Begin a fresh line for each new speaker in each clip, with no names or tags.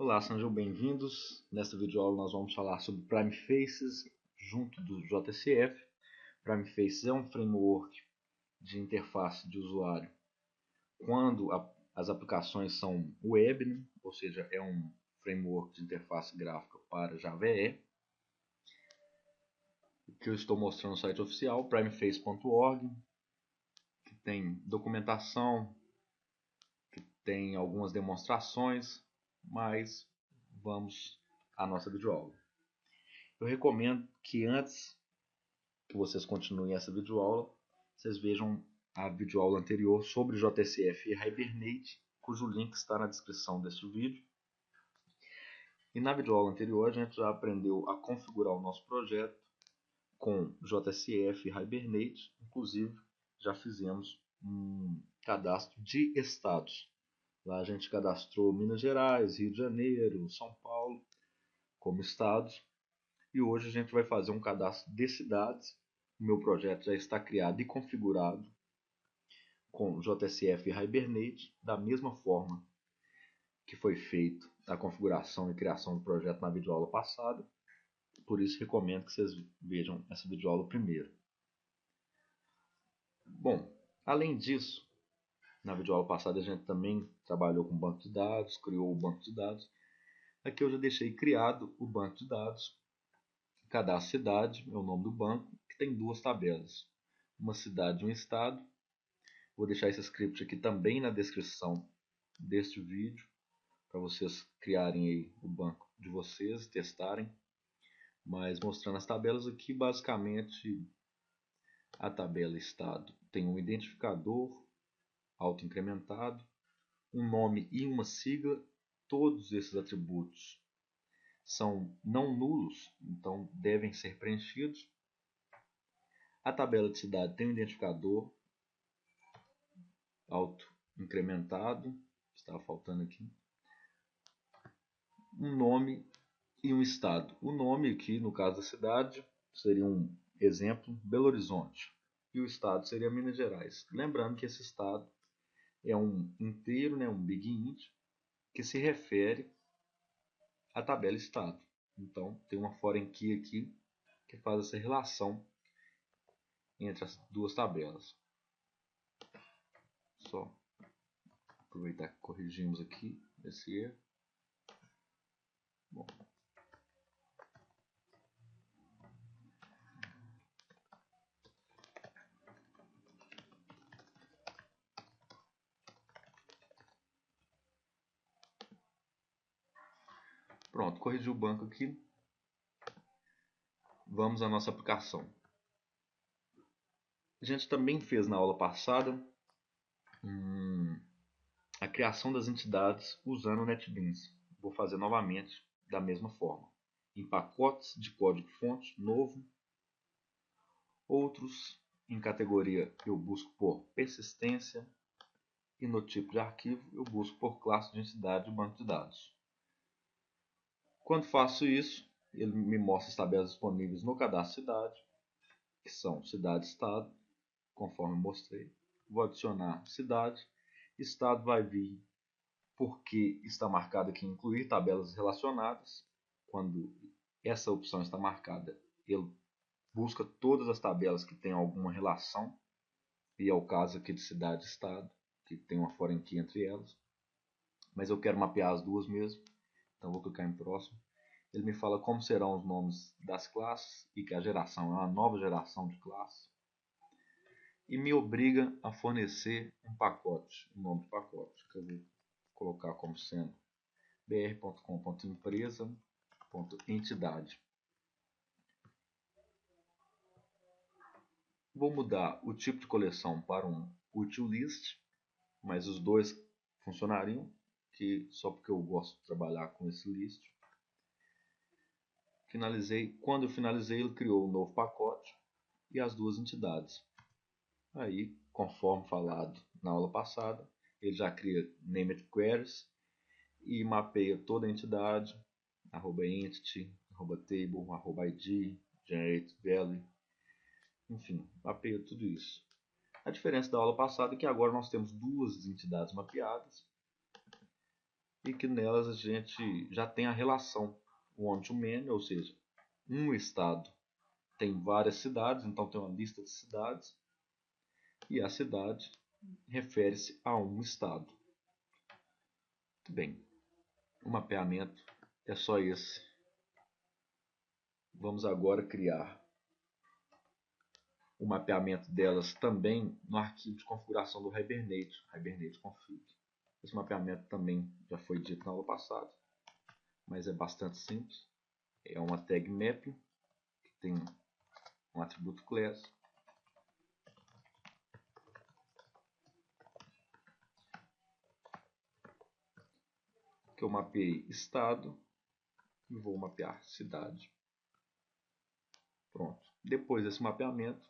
Olá, sejam bem-vindos. Nesta videoaula nós vamos falar sobre Prime Faces junto do JCF. Prime Faces é um framework de interface de usuário quando as aplicações são web, né? Ou seja, é um framework de interface gráfica para Java EE, que eu estou mostrando no site oficial, primeface.org, que tem documentação, que tem algumas demonstrações, mas vamos à nossa videoaula. Eu recomendo que antes que vocês continuem essa videoaula, vocês vejam a videoaula anterior sobre JCF e Hibernate, cujo link está na descrição deste vídeo. E na videoaula anterior a gente já aprendeu a configurar o nosso projeto com JCF e Hibernate, inclusive já fizemos um cadastro de estados. Lá a gente cadastrou Minas Gerais, Rio de Janeiro, São Paulo como estados. E hoje a gente vai fazer um cadastro de cidades. O meu projeto já está criado e configurado com JCF e Hibernate, da mesma forma que foi feito a configuração e criação do projeto na videoaula passada. Por isso recomendo que vocês vejam essa videoaula primeiro. Bom, além disso, na videoaula passada a gente também trabalhou com banco de dados, criou o banco de dados. Aqui eu já deixei criado o banco de dados. Cadastro cidade é o nome do banco, que tem duas tabelas, uma cidade e um estado. Vou deixar esse script aqui também na descrição deste vídeo, para vocês criarem aí o banco de vocês, testarem. Mas mostrando as tabelas aqui, basicamente a tabela estado tem um identificador auto-incrementado, um nome e uma sigla. Todos esses atributos são não nulos, então devem ser preenchidos. A tabela de cidade tem um identificador auto-incrementado, estava faltando aqui, um nome e um estado. O nome aqui, no caso da cidade, seria um exemplo, Belo Horizonte. E o estado seria Minas Gerais. Lembrando que esse estado é um inteiro, né, um big int, que se refere à tabela estado. Então, tem uma foreign key aqui que faz essa relação entre as duas tabelas. Só aproveitar que corrigimos aqui esse erro. Bom. Pronto, corrigi o banco aqui. Vamos à nossa aplicação. A gente também fez na aula passada a criação das entidades usando o NetBeans. Vou fazer novamente da mesma forma. Em pacotes de código-fonte novo. Outros, em categoria, eu busco por persistência. E no tipo de arquivo, eu busco por classe de entidade do banco de dados. Quando faço isso, ele me mostra as tabelas disponíveis no cadastro cidade, que são cidade e estado, conforme eu mostrei. Vou adicionar cidade. Estado vai vir porque está marcado aqui incluir tabelas relacionadas. Quando essa opção está marcada, ele busca todas as tabelas que tenham alguma relação. E é o caso aqui de cidade e estado, que tem uma foreign key entre elas. Mas eu quero mapear as duas mesmo. Então vou clicar em próximo. Ele me fala como serão os nomes das classes e que a geração é uma nova geração de classe. E me obriga a fornecer um pacote, um nome de pacote, que eu vou colocar como sendo br.com.empresa.entidade. Vou mudar o tipo de coleção para um utilist, mas os dois funcionariam, que só porque eu gosto de trabalhar com esse list. Finalizei. Quando eu finalizei, ele criou um novo pacote e as duas entidades. Aí, conforme falado na aula passada, ele já cria named queries e mapeia toda a entidade, @entity, @table, @id, generate value, enfim, mapeia tudo isso. A diferença da aula passada é que agora nós temos duas entidades mapeadas e que nelas a gente já tem a relação one-to-many, ou seja, um estado tem várias cidades, então tem uma lista de cidades, e a cidade refere-se a um estado. Muito bem, o mapeamento é só esse. Vamos agora criar o mapeamento delas também no arquivo de configuração do Hibernate, Hibernate Config. Esse mapeamento também já foi dito na aula passada, mas é bastante simples. É uma tag mapping que tem um atributo class, que eu mapeei estado e vou mapear cidade. Pronto. Depois desse mapeamento,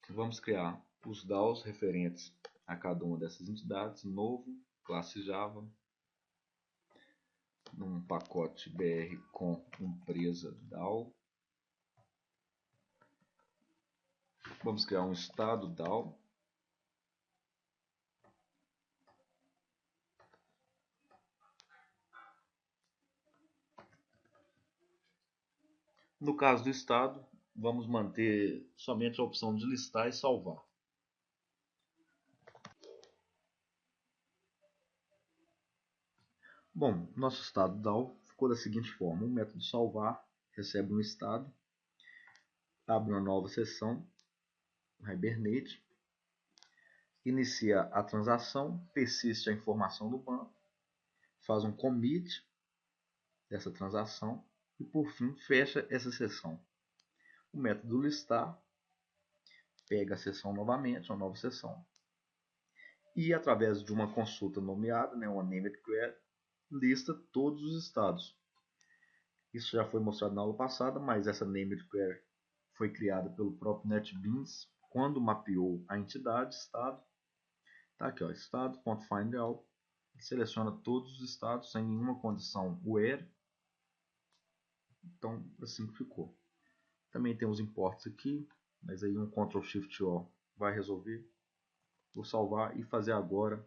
vamos criar os DAOs referentes a cada uma dessas entidades. Novo, classe Java, num pacote BR com empresa DAO. Vamos criar um estado DAO. No caso do estado, vamos manter somente a opção de listar e salvar. Bom, nosso estado DAO ficou da seguinte forma: o método salvar recebe um estado, abre uma nova seção, Hibernate, inicia a transação, persiste a informação do banco, faz um commit dessa transação e, por fim, fecha essa seção. O método listar pega a seção novamente, uma nova seção, e através de uma consulta nomeada, uma named query, lista todos os estados. Isso já foi mostrado na aula passada, mas essa named query foi criada pelo próprio NetBeans quando mapeou a entidade estado. Tá aqui, ó, estado.findAll, seleciona todos os estados sem nenhuma condição where. Então, assim que ficou. Também tem os imports aqui, mas aí um Ctrl Shift O vai resolver. Vou salvar e fazer agora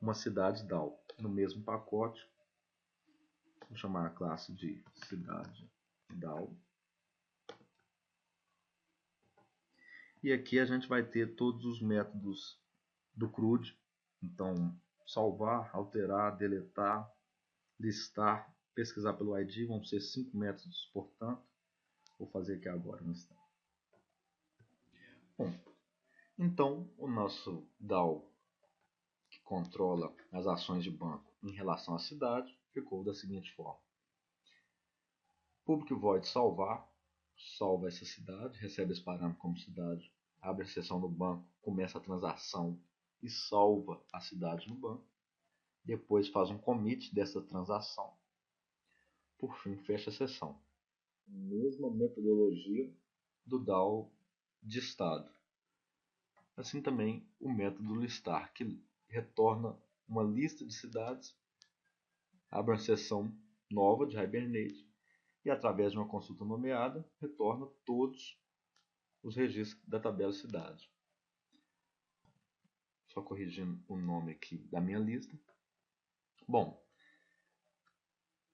uma cidade DAO no mesmo pacote. Vou chamar a classe de cidade DAO. E aqui a gente vai ter todos os métodos do CRUD. Então, salvar, alterar, deletar, listar, pesquisar pelo ID. Vão ser 5 métodos, portanto. Vou fazer aqui agora um instante. Bom, então o nosso DAO, que controla as ações de banco em relação à cidade, ficou da seguinte forma: public void salvar, salva essa cidade, recebe esse parâmetro como cidade, abre a seção do banco, começa a transação e salva a cidade no banco. Depois faz um commit dessa transação. Por fim, fecha a sessão. Mesma metodologia do DAO de estado. Assim também o método listar, que retorna uma lista de cidades, abre uma seção nova de Hibernate e, através de uma consulta nomeada, retorna todos os registros da tabela cidade. Só corrigindo o nome aqui da minha lista. Bom,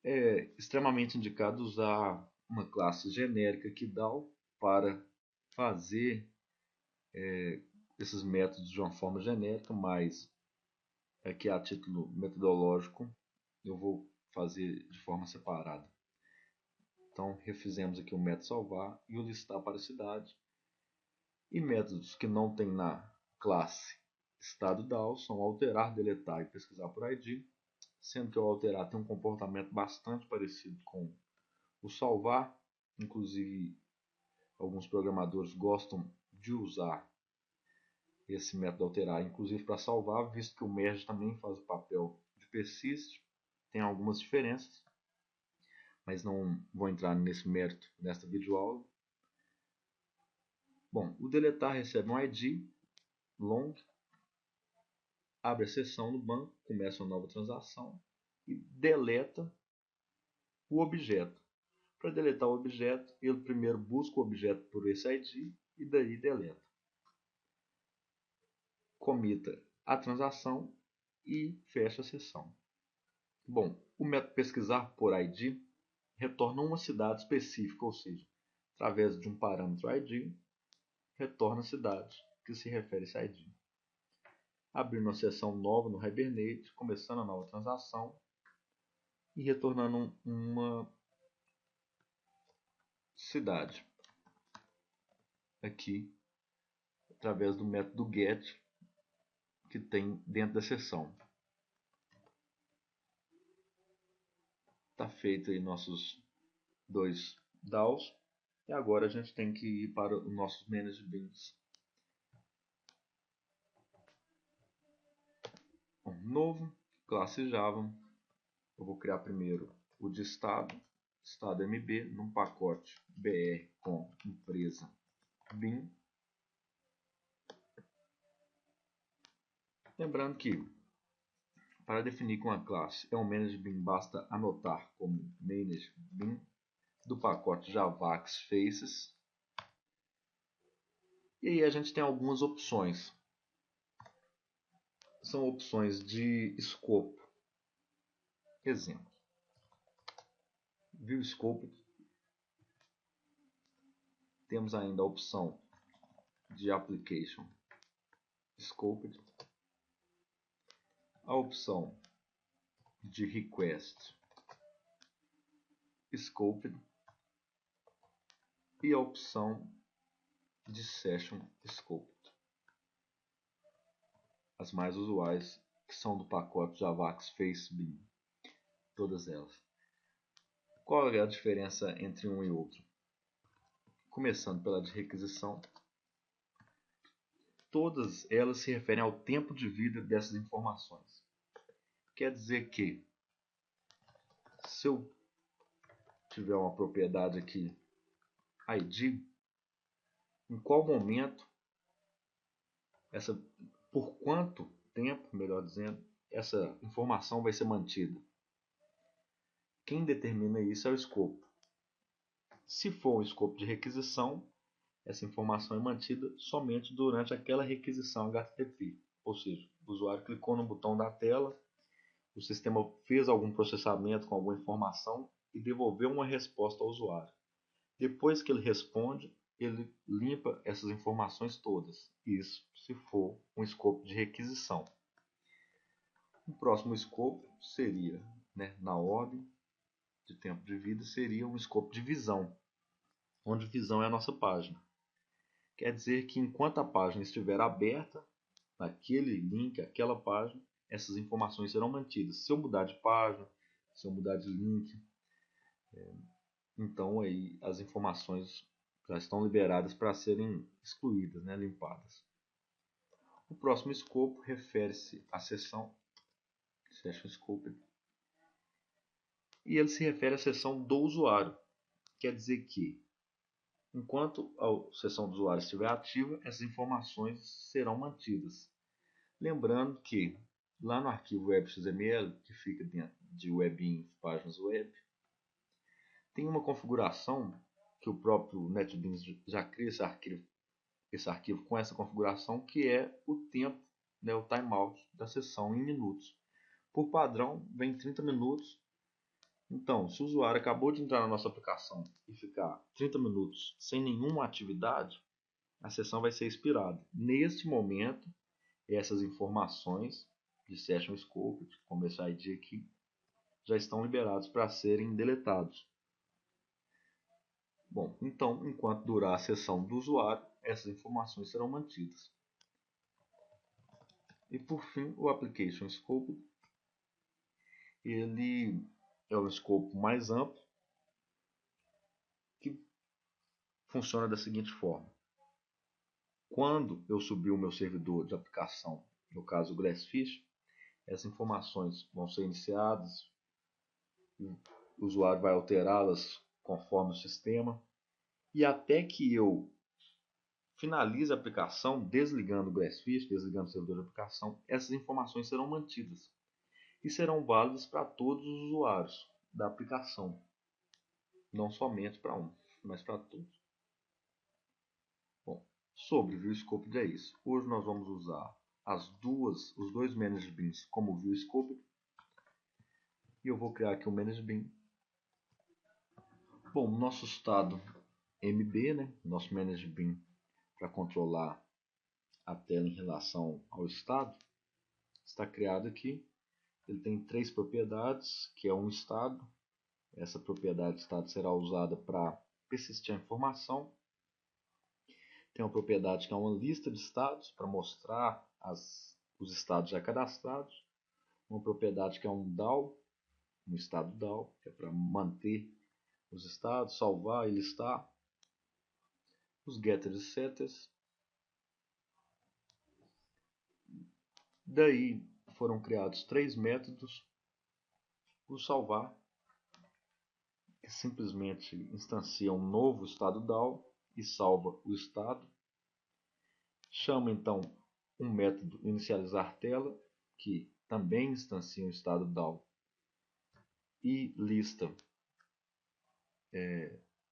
é extremamente indicado usar uma classe genérica aqui DAO para fazer esses métodos de uma forma genérica, mas aqui a título metodológico eu vou fazer de forma separada. Então refizemos aqui o método salvar e o listar para a cidade. E métodos que não tem na classe estado DAO são alterar, deletar e pesquisar por ID, sendo que o alterar tem um comportamento bastante parecido com o salvar. Inclusive alguns programadores gostam de usar esse método alterar, inclusive para salvar, visto que o merge também faz o papel de persist. Tem algumas diferenças, mas não vou entrar nesse mérito nesta videoaula. Bom, o deletar recebe um ID long, abre a seção no banco, começa uma nova transação e deleta o objeto. Para deletar o objeto, ele primeiro busca o objeto por esse ID e daí deleta. Comita a transação e fecha a sessão. Bom, o método pesquisar por ID retorna uma cidade específica, ou seja, através de um parâmetro ID, retorna a cidade que se refere a esse ID. Abrindo uma seção nova no Hibernate, começando a nova transação e retornando uma cidade aqui através do método get que tem dentro da seção. Está feito aí nossos dois DAOs e agora a gente tem que ir para os nossos managed beans. Um novo, classe Java. Eu vou criar primeiro o de estado MB, num pacote BR com empresa bin. Lembrando que para definir que uma classe é um managed bin, basta anotar como managed bin do pacote javax faces. E aí a gente tem algumas opções. São opções de escopo. Exemplo. View Scope. Temos ainda a opção de Application Scoped. A opção de Request Scoped. E a opção de Session Scoped. As mais usuais, que são do pacote Javax Face Bin. Todas elas. Qual é a diferença entre um e outro? Começando pela de requisição, todas elas se referem ao tempo de vida dessas informações. Quer dizer que, se eu tiver uma propriedade aqui, ID, em qual momento, por quanto tempo, melhor dizendo, essa informação vai ser mantida? Quem determina isso é o escopo. Se for um escopo de requisição, essa informação é mantida somente durante aquela requisição HTTP. Ou seja, o usuário clicou no botão da tela, o sistema fez algum processamento com alguma informação e devolveu uma resposta ao usuário. Depois que ele responde, ele limpa essas informações todas. Isso se for um escopo de requisição. O próximo escopo seria, na ordem de tempo de vida, seria um escopo de visão, onde visão é a nossa página. Quer dizer que enquanto a página estiver aberta, naquele link, aquela página, essas informações serão mantidas. Se eu mudar de página, se eu mudar de link, então aí as informações já estão liberadas para serem excluídas, limpadas. O próximo escopo refere-se à seção Session Scope, e ele se refere à seção do usuário. Quer dizer que, enquanto a seção do usuário estiver ativa, essas informações serão mantidas. Lembrando que, lá no arquivo web.xml, que fica dentro de webinfo páginas web, tem uma configuração que o próprio NetBeans já cria esse arquivo com essa configuração, que é o tempo, o timeout da sessão em minutos. Por padrão, vem 30 minutos. Então, se o usuário acabou de entrar na nossa aplicação e ficar 30 minutos sem nenhuma atividade, a sessão vai ser expirada. Neste momento, essas informações de Session Scope, como esse ID aqui, já estão liberados para serem deletados. Bom, então, enquanto durar a sessão do usuário, essas informações serão mantidas. E por fim, o Application Scope, ele é um escopo mais amplo que funciona da seguinte forma. Quando eu subir o meu servidor de aplicação, no caso o Glassfish, essas informações vão ser iniciadas, o usuário vai alterá-las conforme o sistema, e até que eu finalize a aplicação, desligando o Glassfish, desligando o servidor de aplicação, essas informações serão mantidas e serão válidas para todos os usuários da aplicação, não somente para um, mas para todos. Bom, sobre ViewScoped é isso. Hoje nós vamos usar os dois managed beans como ViewScoped. E eu vou criar aqui o ManageBin. Bom, nosso estado MB, né? Nosso ManageBin para controlar a tela em relação ao estado, está criado aqui. Ele tem 3 propriedades, que é um estado. Essa propriedade estado será usada para persistir a informação. Tem uma propriedade que é uma lista de estados, para mostrar os estados já cadastrados. Uma propriedade que é um DAO, um estado DAO, que é para manter os estados, salvar e listar. Os getters e setters. Daí foram criados 3 métodos. O salvar, que simplesmente instancia um novo estado DAO e salva o estado. Chama então um método inicializar tela, que também instancia um estado DAO e lista,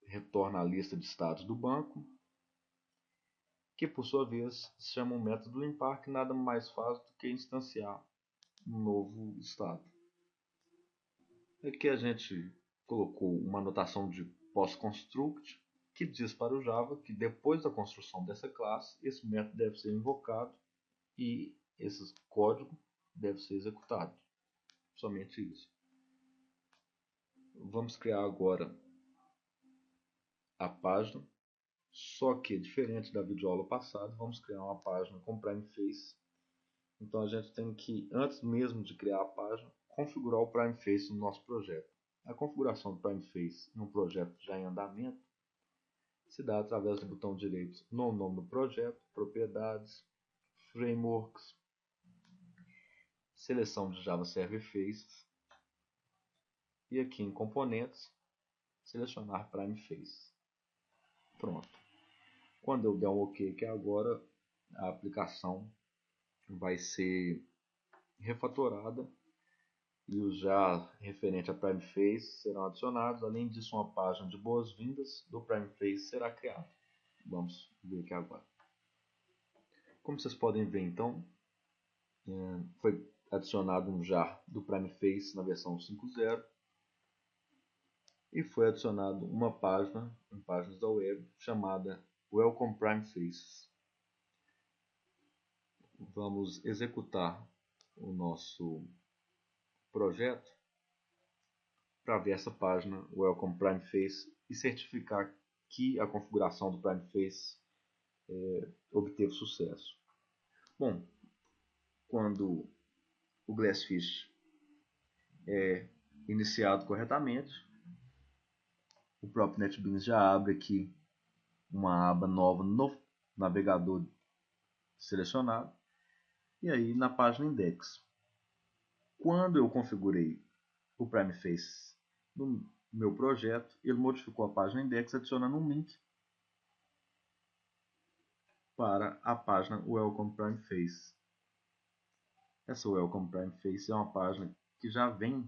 retorna a lista de estados do banco, que por sua vez chama um método limpar, que nada mais faz do que instanciar um novo estado. Aqui a gente colocou uma notação de post-construct, que diz para o Java que depois da construção dessa classe, esse método deve ser invocado e esse código deve ser executado. Somente isso. Vamos criar agora a página, só que diferente da videoaula passada, vamos criar uma página com PrimeFace. Então a gente tem que, antes mesmo de criar a página, configurar o PrimeFace no nosso projeto. A configuração do PrimeFace em um projeto já em andamento se dá através do botão direito no nome do projeto, propriedades, frameworks, seleção de Java Server Faces e aqui em componentes, selecionar PrimeFace. Pronto. Quando eu der um OK, que é agora, a aplicação vai ser refatorada e os já referente a PrimeFace serão adicionados. Além disso, uma página de boas-vindas do PrimeFace será criada. Vamos ver aqui agora. Como vocês podem ver, então, foi adicionado um jar do PrimeFace na versão 5.0 e foi adicionado uma página em páginas da web chamada Welcome PrimeFaces. Vamos executar o nosso projeto para ver essa página Welcome PrimeFace e certificar que a configuração do PrimeFace obteve sucesso. Bom, quando o Glassfish é iniciado corretamente, o próprio NetBeans já abre aqui uma aba nova no navegador selecionado e aí na página index. Quando eu configurei o PrimeFace no meu projeto, ele modificou a página index adicionando um link para a página Welcome PrimeFace. Essa Welcome PrimeFace é uma página que já vem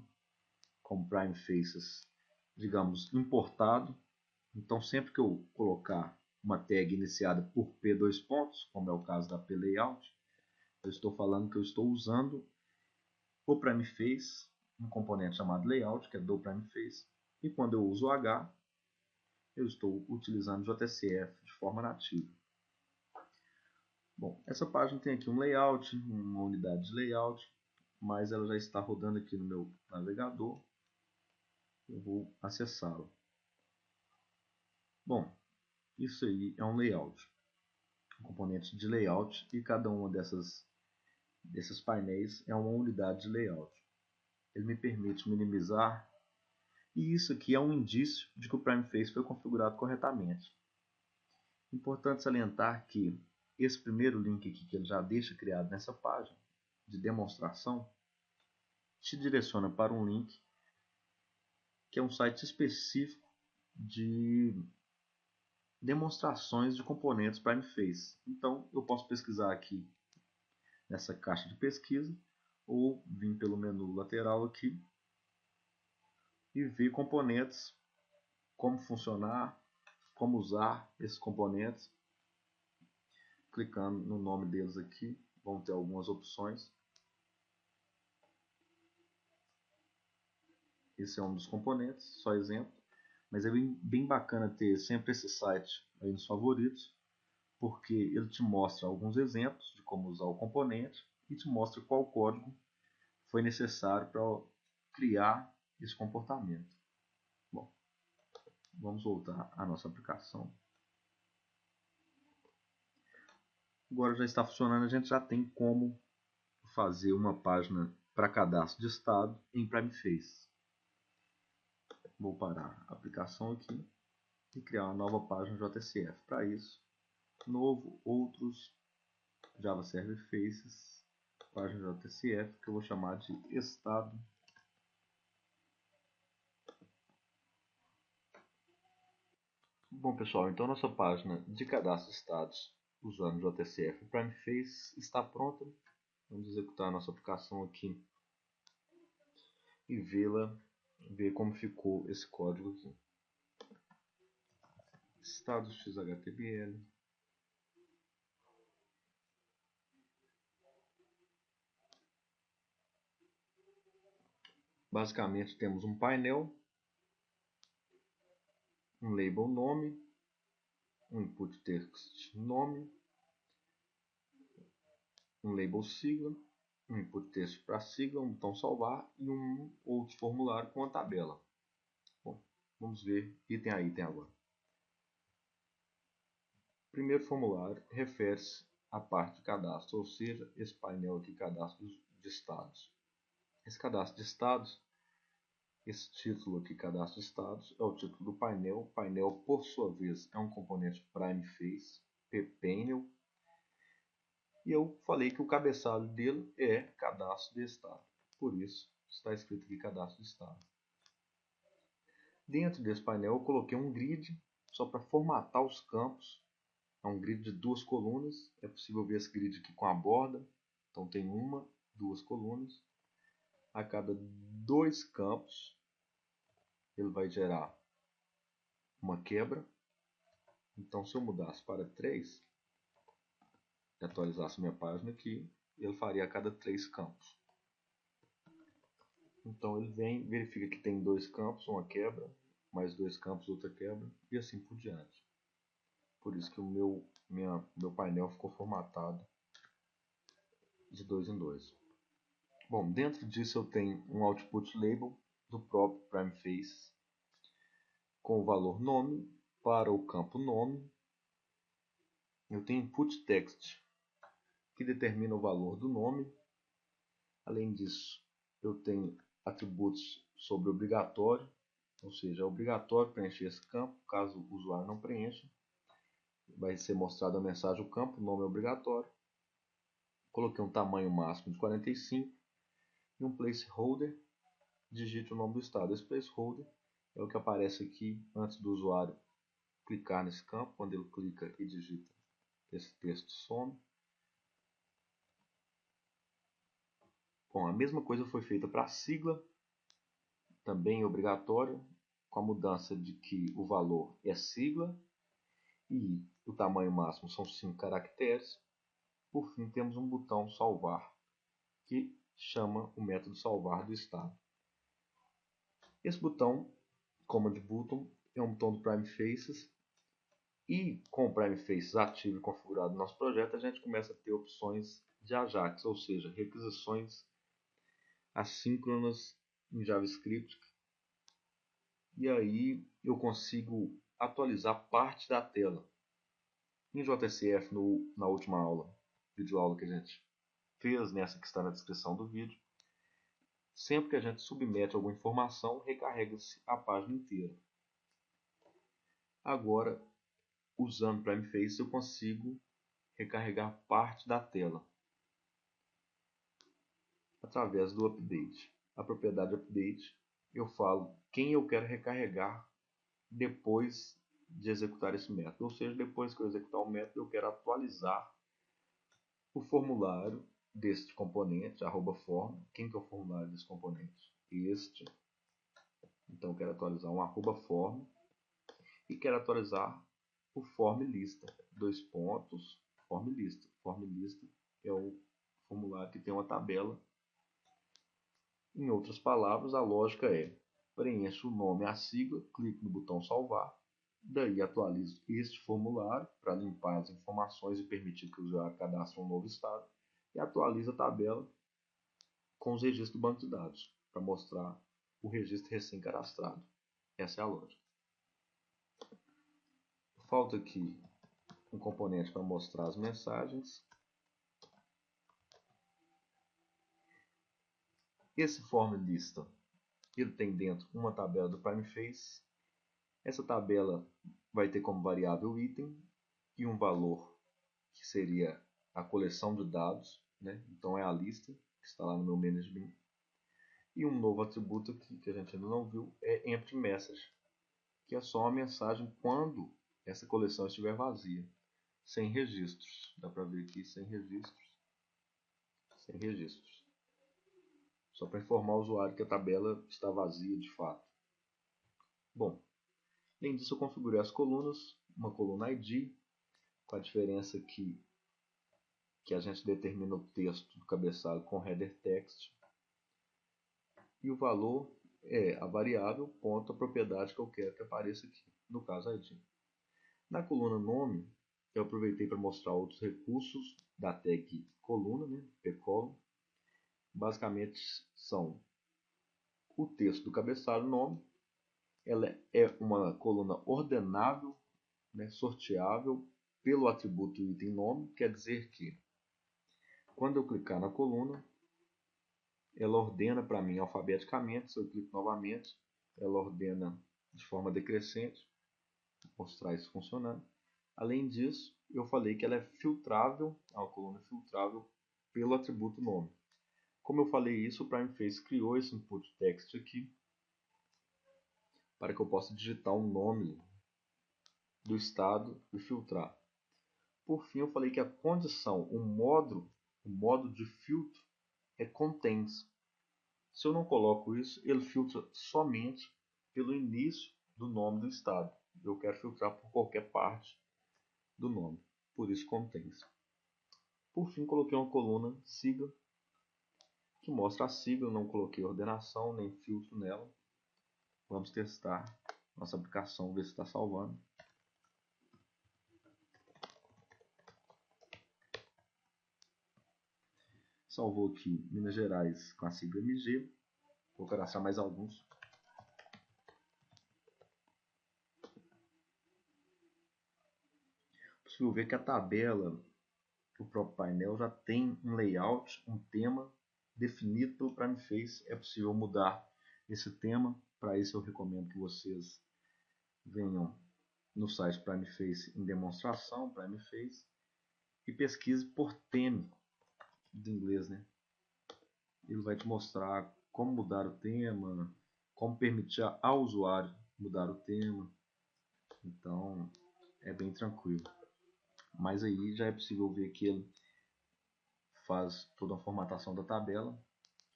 com PrimeFaces, digamos, importado. Então sempre que eu colocar uma tag iniciada por P dois pontos, como é o caso da PLayout, eu estou falando que eu estou usando o PrimeFace, um componente chamado Layout, que é do PrimeFace, e quando eu uso o H, eu estou utilizando JSF de forma nativa. Bom, essa página tem aqui um layout, uma unidade de layout, mas ela já está rodando aqui no meu navegador. Eu vou acessá-la. Bom, isso aí é um layout, um componente de layout, e cada uma desses painéis é uma unidade de layout. Ele me permite minimizar, e isso aqui é um indício de que o PrimeFace foi configurado corretamente. Importante salientar que esse primeiro link aqui que ele já deixa criado nessa página de demonstração te direciona para um link que é um site específico de demonstrações de componentes PrimeFace. Então eu posso pesquisar aqui nessa caixa de pesquisa ou vir pelo menu lateral aqui e ver componentes, como funcionar, como usar esses componentes. Clicando no nome deles aqui, vão ter algumas opções. Esse é um dos componentes, só exemplo. Mas é bem bacana ter sempre esse site aí nos favoritos, porque ele te mostra alguns exemplos de como usar o componente e te mostra qual código foi necessário para criar esse comportamento. Bom, vamos voltar à nossa aplicação. Agora já está funcionando, a gente já tem como fazer uma página para cadastro de estado em PrimeFace. Vou parar a aplicação aqui e criar uma nova página JSF. Para isso, novo, outros, Java Server Faces, página JSF, que eu vou chamar de estado. Bom pessoal, então nossa página de cadastro de estados usando JSF e PrimeFace está pronta. Vamos executar a nossa aplicação aqui e ver como ficou esse código aqui. Estados XHTML. Basicamente temos um painel, um label nome, um input text nome, um label sigla, um input texto para sigla, um botão salvar e um outro formulário com a tabela. Bom, vamos ver item a item agora. O primeiro formulário refere-se à parte de cadastro, ou seja, esse painel aqui, cadastro de estados. Esse cadastro de estados, esse título aqui, cadastro de estados, é o título do painel. O painel, por sua vez, é um componente PrimeFace, ppanel. E eu falei que o cabeçalho dele é cadastro de estado. Por isso, está escrito aqui cadastro de estado. Dentro desse painel, eu coloquei um grid só para formatar os campos. É um grid de 2 colunas. É possível ver esse grid aqui com a borda. Então tem 1, 2 colunas. A cada 2 campos, ele vai gerar uma quebra. Então se eu mudasse para 3, e atualizasse minha página aqui, ele faria a cada 3 campos. Então ele vem, verifica que tem 2 campos, uma quebra, mais 2 campos, outra quebra, e assim por diante. Por isso que o meu painel ficou formatado de 2 em 2. Bom, dentro disso eu tenho um output label do próprio PrimeFace com o valor nome para o campo nome. Eu tenho input text que determina o valor do nome. Além disso, eu tenho atributos sobre obrigatório, ou seja, é obrigatório preencher esse campo. Caso o usuário não preencha, vai ser mostrada a mensagem: o campo nome é obrigatório. Coloquei um tamanho máximo de 45 e um placeholder. Digite o nome do estado. Esse placeholder é o que aparece aqui antes do usuário clicar nesse campo. Quando ele clica e digita, esse texto some. Bom, a mesma coisa foi feita para a sigla, também obrigatória, com a mudança de que o valor é sigla e o tamanho máximo são 5 caracteres. Por fim, temos um botão salvar, que chama o método salvar do estado. Esse botão, Command Button, é um botão do PrimeFaces. E com o PrimeFaces ativo e configurado no nosso projeto, a gente começa a ter opções de Ajax, ou seja, requisições assíncronas em JavaScript. E aí eu consigo atualizar parte da tela. Em JSF, na última aula, videoaula que a gente fez, nessa que está na descrição do vídeo, sempre que a gente submete alguma informação, recarrega-se a página inteira. Agora, usando o PrimeFace, eu consigo recarregar parte da tela através do update. A propriedade update, eu falo quem eu quero recarregar depois de executar esse método. Ou seja, depois que eu executar o método, eu quero atualizar o formulário deste componente, @form. Quem que é o formulário desse componente? Este. Então eu quero atualizar um @form e quero atualizar o form lista. 2 pontos, form lista. Form lista é o formulário que tem uma tabela. Em outras palavras, a lógica é: preencho o nome e a sigla, clico no botão salvar, daí atualizo este formulário para limpar as informações e permitir que o usuário cadastre um novo estado e atualizo a tabela com os registros do banco de dados para mostrar o registro recém-cadastrado. Essa é a lógica. Falta aqui um componente para mostrar as mensagens. Esse form lista, ele tem dentro uma tabela do PrimeFace. Essa tabela vai ter como variável item e um valor que seria a coleção de dados, né? Então é a lista que está lá no meu management. E um novo atributo aqui que a gente ainda não viu é empty message, que é só uma mensagem quando essa coleção estiver vazia, sem registros. Dá para ver aqui sem registros. Sem registros. Só para informar o usuário que a tabela está vazia de fato. Bom, além disso eu configurei as colunas, uma coluna ID, com a diferença que a gente determina o texto do cabeçalho com header text, e o valor é a variável ponto a propriedade que eu quero que apareça aqui, no caso ID. Na coluna nome, eu aproveitei para mostrar outros recursos da tag coluna, né, pcolumn. Basicamente são o texto do cabeçalho nome, ela é uma coluna ordenável, né, sorteável pelo atributo item nome, quer dizer que quando eu clicar na coluna, ela ordena para mim alfabeticamente. Se eu clico novamente, ela ordena de forma decrescente. Vou mostrar isso funcionando. Além disso, eu falei que ela é filtrável, é uma coluna filtrável pelo atributo nome. Como eu falei isso, o PrimeFace criou esse input text aqui para que eu possa digitar um nome do estado e filtrar. Por fim, eu falei que a condição, o modo de filtro é contains. Se eu não coloco isso, ele filtra somente pelo início do nome do estado. Eu quero filtrar por qualquer parte do nome, por isso contains. Por fim, coloquei uma coluna sigla, que mostra a sigla, não coloquei ordenação nem filtro nela. Vamos testar nossa aplicação, ver se está salvando. Salvou aqui Minas Gerais com a sigla MG. Vou cadastrar mais alguns. É possível ver que a tabela, o próprio painel, já tem um layout, um tema definido pelo PrimeFace. É possível mudar esse tema. Para isso eu recomendo que vocês venham no site PrimeFace em demonstração, PrimeFace, e pesquise por theme, de inglês, né? Ele vai te mostrar como mudar o tema, como permitir ao usuário mudar o tema. Então é bem tranquilo. Mas aí já é possível ver que ele faz toda a formatação da tabela.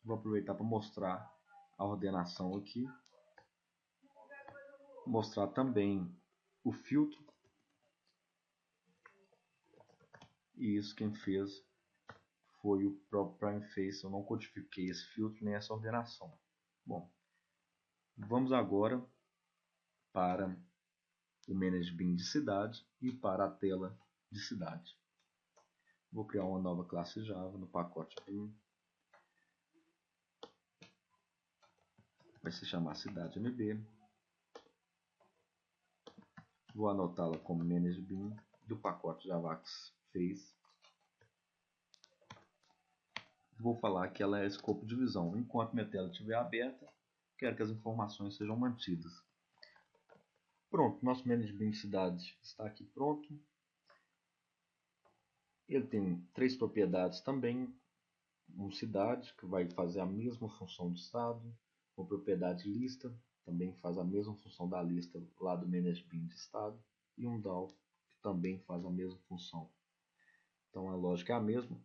Vou aproveitar para mostrar a ordenação aqui. Mostrar também o filtro. E isso quem fez foi o próprio PrimeFace. Eu não codifiquei esse filtro nem essa ordenação. Bom, vamos agora para o management de cidade e para a tela de cidade. Vou criar uma nova classe Java no pacote bin. Vai se chamar cidade MB. Vou anotá-la como management do pacote Javax Face. Vou falar que ela é escopo de visão. Enquanto minha tela estiver aberta, quero que as informações sejam mantidas. Pronto, nosso management de cidade está aqui pronto. Ele tem 3 propriedades também. Uma cidade, que vai fazer a mesma função de estado. Uma propriedade lista, também faz a mesma função da lista lá do management de estado. E um DAO, que também faz a mesma função. Então a lógica é a mesma.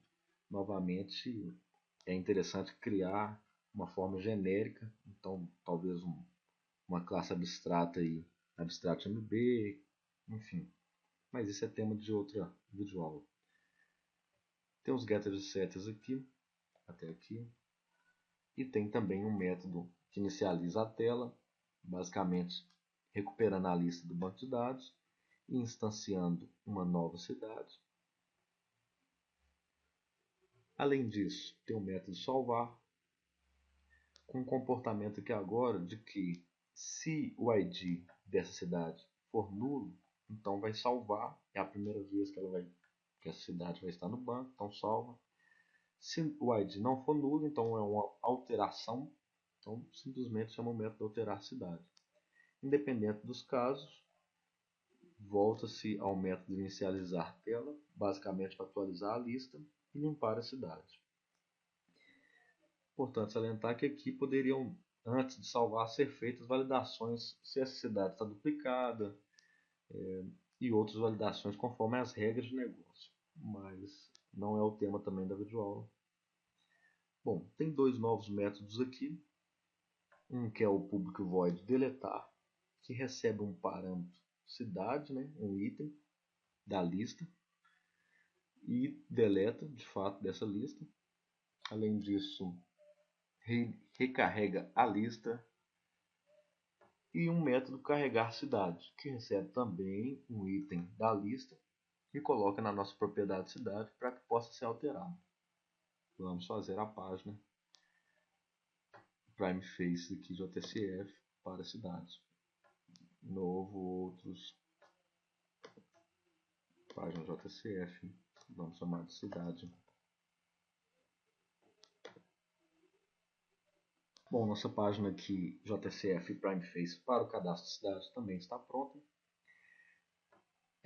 Novamente, é interessante criar uma forma genérica. Então talvez uma classe abstrata aí, abstract MB, enfim. Mas isso é tema de outra videoaula. Tem os getters e setters aqui, até aqui. E tem também um método que inicializa a tela basicamente recuperando a lista do banco de dados e instanciando uma nova cidade. Além disso, tem o método salvar, com um comportamento aqui agora de que se o ID dessa cidade for nulo, então vai salvar, é a primeira vez que essa cidade vai estar no banco, então salva. Se o ID não for nulo, então é uma alteração, então simplesmente chama o método de alterar cidade. Independente dos casos, volta-se ao método de inicializar tela, basicamente para atualizar a lista e limpar a cidade. Importante salientar que aqui poderiam, antes de salvar, ser feitas validações se essa cidade está duplicada e outras validações conforme as regras de negócio, mas não é o tema também da videoaula. Bom, tem dois novos métodos aqui, um que é o public void deletar, que recebe um parâmetro cidade, né, um item da lista, e deleta de fato dessa lista. Além disso, recarrega a lista, e um método carregar cidade, que recebe também um item da lista e coloca na nossa propriedade cidade para que possa ser alterado. Vamos fazer a página PrimeFace aqui de JCF para cidades. Novo, outros, página JCF, vamos chamar de cidade. Bom, nossa página aqui, JCF PrimeFace para o cadastro de cidade, também está pronta.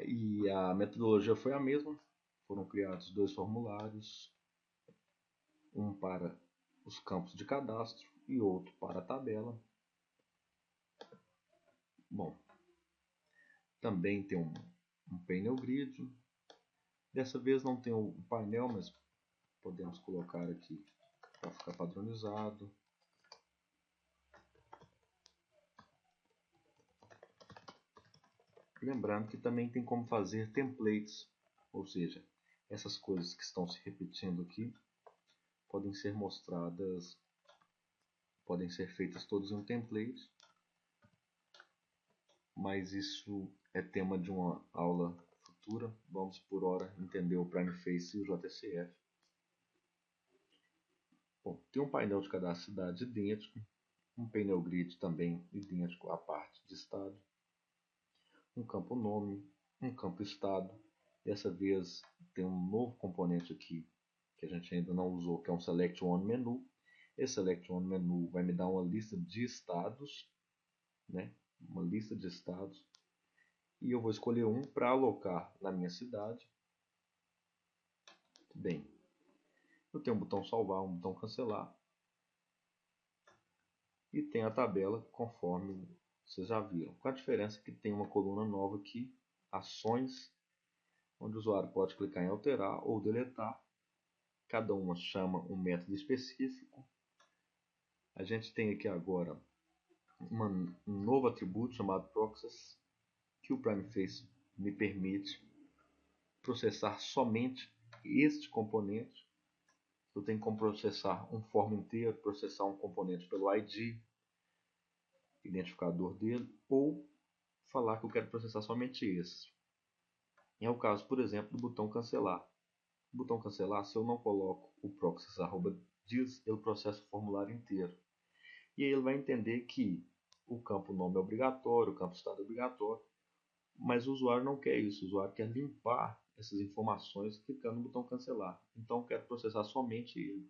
E a metodologia foi a mesma. Foram criados dois formulários, um para os campos de cadastro e outro para a tabela. Bom, também tem um painel grid. Dessa vez não tem o painel, mas podemos colocar aqui para ficar padronizado. Lembrando que também tem como fazer templates, ou seja, essas coisas que estão se repetindo aqui podem ser mostradas, podem ser feitas todas em um template, mas isso é tema de uma aula futura. Vamos por hora entender o PrimeFace e o JCF. Bom, tem um painel de cadastro de cidade idêntico, um painel grid também idêntico à parte de estado, um campo nome, um campo estado. Dessa vez tem um novo componente aqui que a gente ainda não usou, que é um Select One Menu. Esse Select One Menu vai me dar uma lista de estados, né? Uma lista de estados, e eu vou escolher um para alocar na minha cidade. Bem, eu tenho um botão salvar, um botão cancelar, e tem a tabela conforme vocês já viram, com a diferença que tem uma coluna nova aqui, ações, onde o usuário pode clicar em alterar ou deletar. Cada uma chama um método específico. A gente tem aqui agora um novo atributo chamado Process, que o PrimeFace me permite processar somente este componente. Eu tenho como processar um form inteiro, processar um componente pelo ID, identificador dele, ou falar que eu quero processar somente esse. É o caso, por exemplo, do botão cancelar. O botão cancelar, se eu não coloco o process@diz, ele processa o formulário inteiro. E aí ele vai entender que o campo nome é obrigatório, o campo estado é obrigatório, mas o usuário não quer isso. O usuário quer limpar essas informações clicando no botão cancelar. Então eu quero processar somente ele.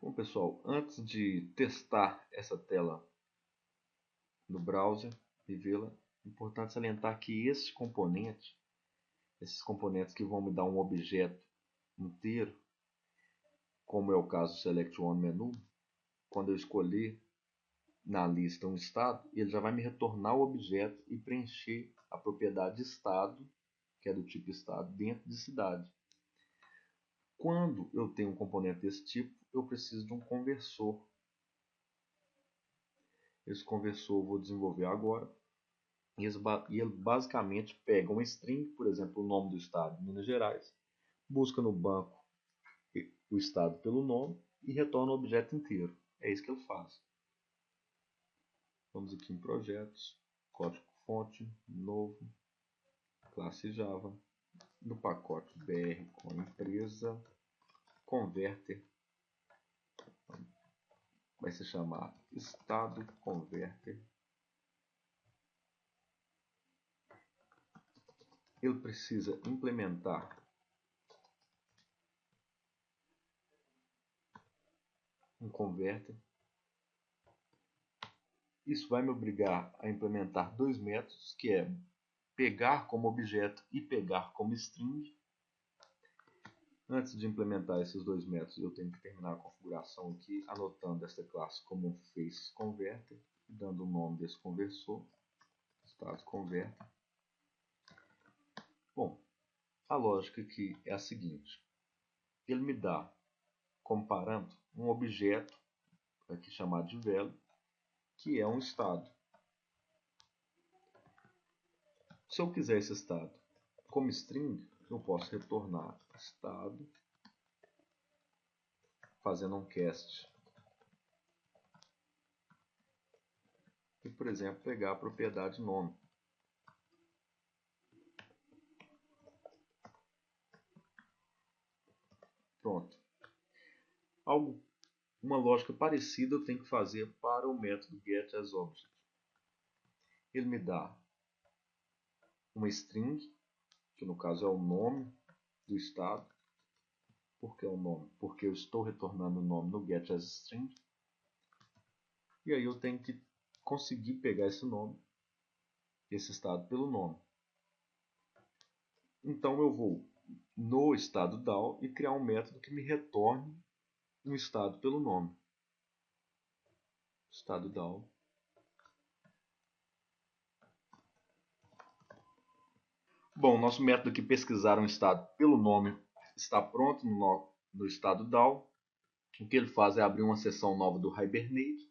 Bom, pessoal, antes de testar essa tela no browser e vê-la, é importante salientar que esses componentes que vão me dar um objeto inteiro, como é o caso do Select One Menu, quando eu escolher na lista um estado, ele já vai me retornar o objeto e preencher a propriedade estado, que é do tipo estado, dentro de cidade. Quando eu tenho um componente desse tipo, eu preciso de um conversor. Esse conversor eu vou desenvolver agora. E ele basicamente pega um string, por exemplo, o nome do estado, Minas Gerais, busca no banco o estado pelo nome e retorna o objeto inteiro. É isso que ele faz. Vamos aqui em projetos, código-fonte, novo, classe Java, no pacote BR com empresa, converter, vai se chamar estado converter. Ele precisa implementar um converter. Isso vai me obrigar a implementar dois métodos, que é pegar como objeto e pegar como string. Antes de implementar esses dois métodos, eu tenho que terminar a configuração aqui, anotando esta classe como um faceConverter, dando o nome desse conversor, estado converter. Bom, a lógica aqui é a seguinte: ele me dá como parâmetro um objeto, aqui chamado de velo, que é um estado. Se eu quiser esse estado como string, eu posso retornar estado, fazendo um cast. E, por exemplo, pegar a propriedade nome. Pronto. Uma lógica parecida eu tenho que fazer para o método getAsObject. Ele me dá uma string, que no caso é o nome do estado. Por que o nome? Porque eu estou retornando o nome no getAsString. E aí eu tenho que conseguir pegar esse nome, esse estado pelo nome. Então eu vou no estado DAO e criar um método que me retorne um estado pelo nome. Estado DAO. Bom, nosso método aqui pesquisar um estado pelo nome está pronto no estado DAO. O que ele faz é abrir uma seção nova do Hibernate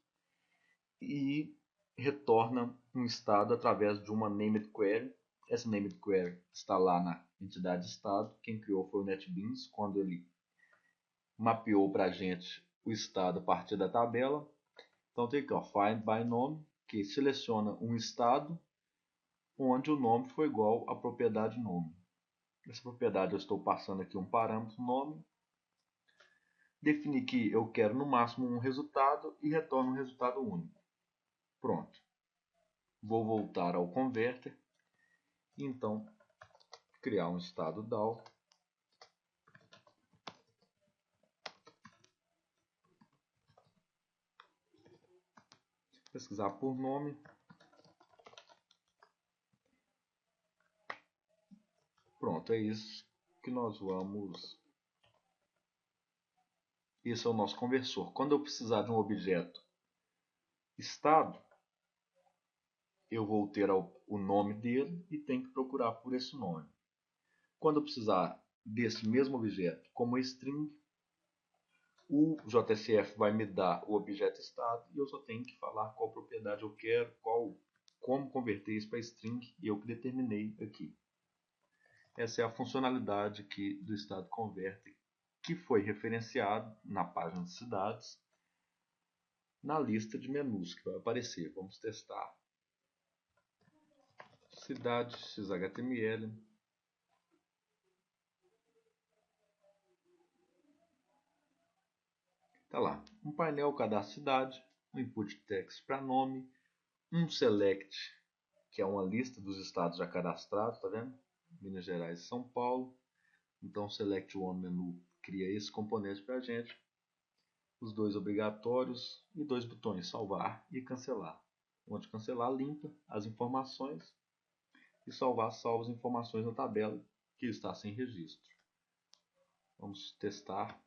e retorna um estado através de uma named query. Essa named query está lá na entidade estado. Quem criou foi o NetBeans, quando ele mapeou para a gente o estado a partir da tabela. Então tem aqui, ó, find by nome, que seleciona um estado onde o nome foi igual à propriedade nome. Essa propriedade eu estou passando aqui um parâmetro nome. Defini que eu quero no máximo um resultado e retorno um resultado único. Pronto. Vou voltar ao converter e então criar um estado DAO. Pesquisar por nome. Pronto, é isso que nós vamos... Esse é o nosso conversor. Quando eu precisar de um objeto estado, eu vou ter o nome dele e tenho que procurar por esse nome. Quando eu precisar desse mesmo objeto como string, o JSF vai me dar o objeto estado e eu só tenho que falar qual propriedade eu quero, como converter isso para string, e eu que determinei aqui. Essa é a funcionalidade aqui do estado converter, que foi referenciado na página de cidades, na lista de menus que vai aparecer. Vamos testar. Cidade, XHTML. Tá lá, um painel cadastro cidade, um input text para nome, um select, que é uma lista dos estados já cadastrados, tá vendo? Minas Gerais e São Paulo. Então select one menu cria esse componente para a gente. Os dois obrigatórios e dois botões, salvar e cancelar. Onde cancelar, limpa as informações, e salvar, salva as informações na tabela que está sem registro. Vamos testar.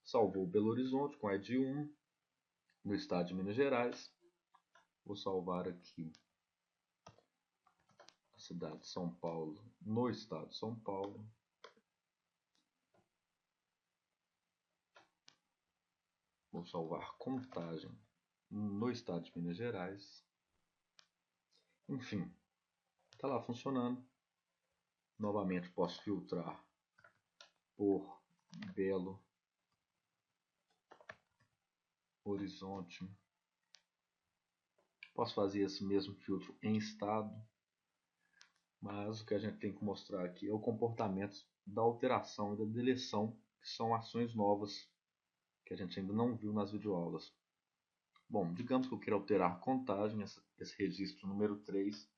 Salvou Belo Horizonte com ID 1 no estado de Minas Gerais. Vou salvar aqui a cidade de São Paulo no estado de São Paulo. Vou salvar Contagem no estado de Minas Gerais. Enfim, está lá funcionando. Novamente posso filtrar por belo horizonte. Posso fazer esse mesmo filtro em estado, mas o que a gente tem que mostrar aqui é o comportamento da alteração e da deleção, que são ações novas que a gente ainda não viu nas videoaulas. Bom, digamos que eu queira alterar contagem, esse registro número 3,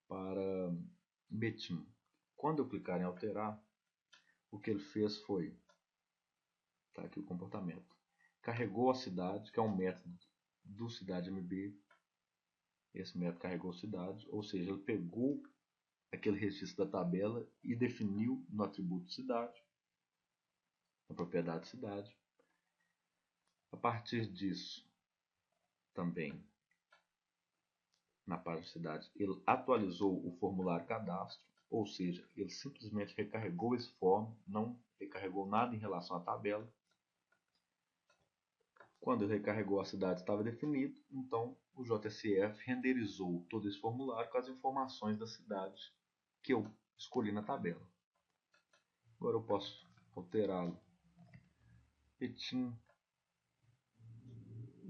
para Betim. Quando eu clicar em alterar, o que ele fez foi, tá aqui o comportamento, carregou a cidade, que é um método do cidade.mb. Esse método carregou cidade, ou seja, ele pegou aquele registro da tabela e definiu no atributo cidade, na propriedade cidade. A partir disso, também na página cidade, ele atualizou o formulário cadastro, ou seja, ele simplesmente recarregou esse form, não recarregou nada em relação à tabela. Quando ele recarregou, a cidade estava definida, então o JSF renderizou todo esse formulário com as informações da cidade que eu escolhi na tabela. Agora eu posso alterá-lo. Betim.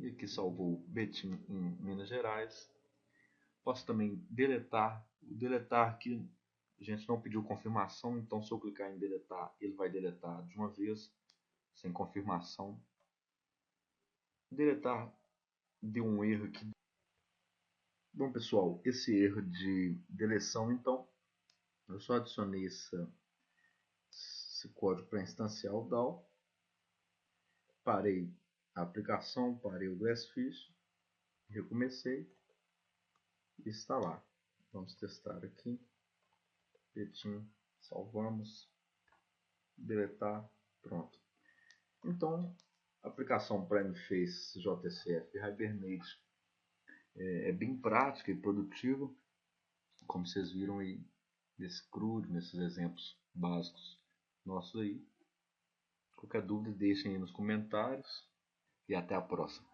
E aqui salvou Betim em Minas Gerais. Posso também deletar. O deletar aqui, a gente não pediu confirmação, então se eu clicar em deletar, ele vai deletar de uma vez, sem confirmação. Deletar deu um erro aqui. Bom pessoal, esse erro de deleção, então, eu só adicionei esse código para instanciar o DAO. Parei a aplicação, parei o Glassfish, recomecei e está lá. Vamos testar aqui. Betim, salvamos, deletar, pronto. Então, a aplicação PrimeFace JSF Hibernate é bem prática e produtiva, como vocês viram aí nesse crude, nesses exemplos básicos nossos aí. Qualquer dúvida deixem aí nos comentários e até a próxima.